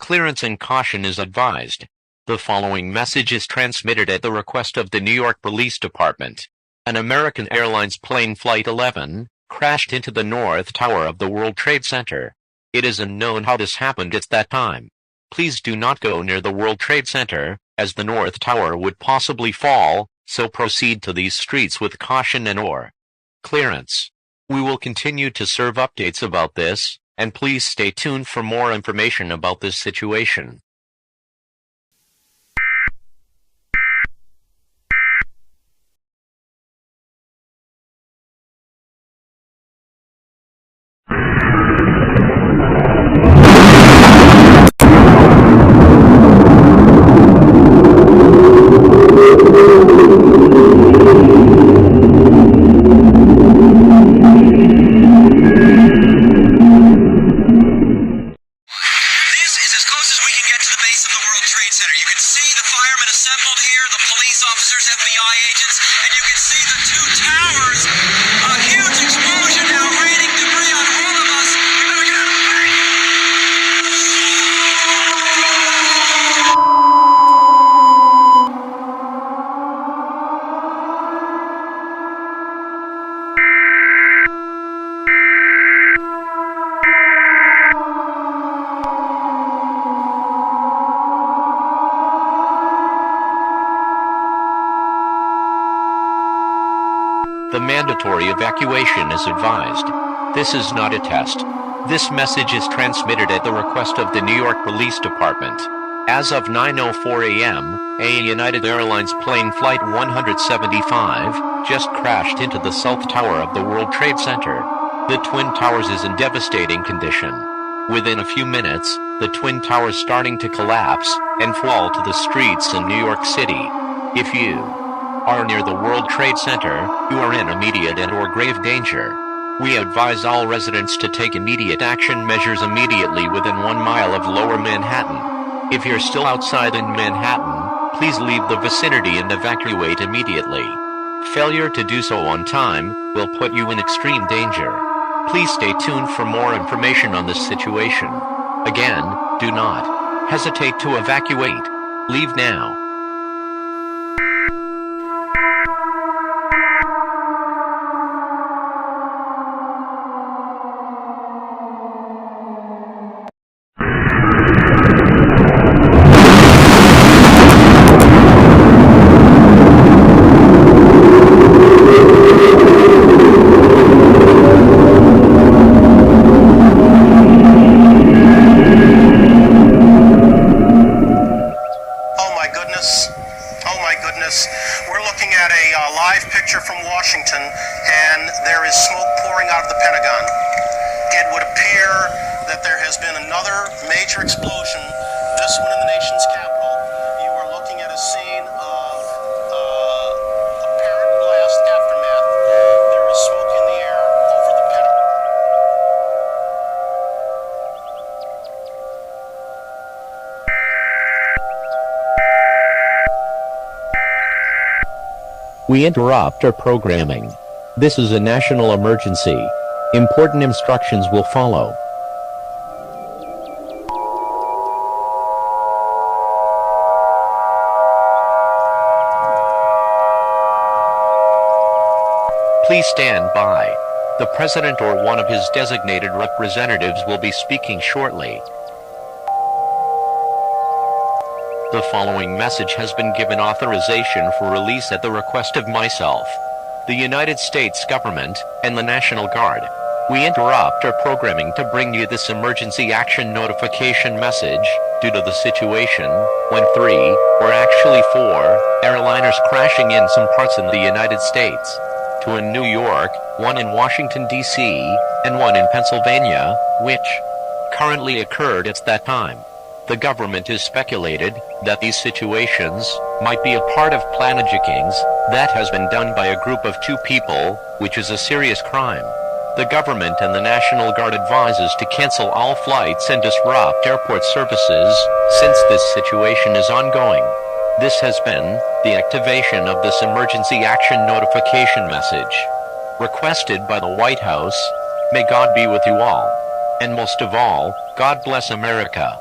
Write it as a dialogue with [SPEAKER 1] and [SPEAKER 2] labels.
[SPEAKER 1] Clearance and caution is advised. The following message is transmitted at the request of the New York Police Department. An American Airlines plane Flight 11 crashed into the North Tower of the World Trade Center. It is unknown how this happened at that time. Please do not go near the World Trade Center, as the North Tower would possibly fall, so proceed to these streets with caution and/or clearance. We will continue to serve updates about this, and please stay tuned for more information about this situation. The mandatory evacuation is advised. This is not a test. This message is transmitted at the request of the New York Police Department. As of 9:04 a.m., a United Airlines plane Flight 175 just crashed into the South Tower of the World Trade Center. The Twin Towers is in devastating condition. Within a few minutes, the Twin Towers starting to collapse and fall to the streets in New York City. If you are near the World Trade Center, you are in immediate and/or grave danger. We advise all residents to take immediate action measures immediately within 1 mile of Lower Manhattan. If you're still outside in Manhattan, please leave the vicinity and evacuate immediately. Failure to do so on time will put you in extreme danger. Please stay tuned for more information on this situation. Again, do not hesitate to evacuate. Leave now.
[SPEAKER 2] We're looking at a live picture from Washington, and there is smoke pouring out of the Pentagon. It would appear that there has been another major explosion, this one in the nation's capital. You are looking at a scene of apparent blast aftermath. There is smoke in the air over the Pentagon.
[SPEAKER 1] We interrupt our programming. This is a national emergency. Important instructions will follow. Please stand by. The President or one of his designated representatives will be speaking shortly. The following message has been given authorization for release at the request of myself, the United States government, and the National Guard. We interrupt our programming to bring you this emergency action notification message due to the situation when 3, or actually 4, airliners crashing in some parts in the United States. 2 in New York, 1 in Washington, D.C., and 1 in Pennsylvania, which currently occurred at that time. The government has speculated that these situations might be a part of planaging that has been done by a group of 2 people, which is a serious crime. The government and the National Guard advises to cancel all flights and disrupt airport services since this situation is ongoing. This has been the activation of this emergency action notification message, requested by the White House. May God be with you all. And most of all, God bless America.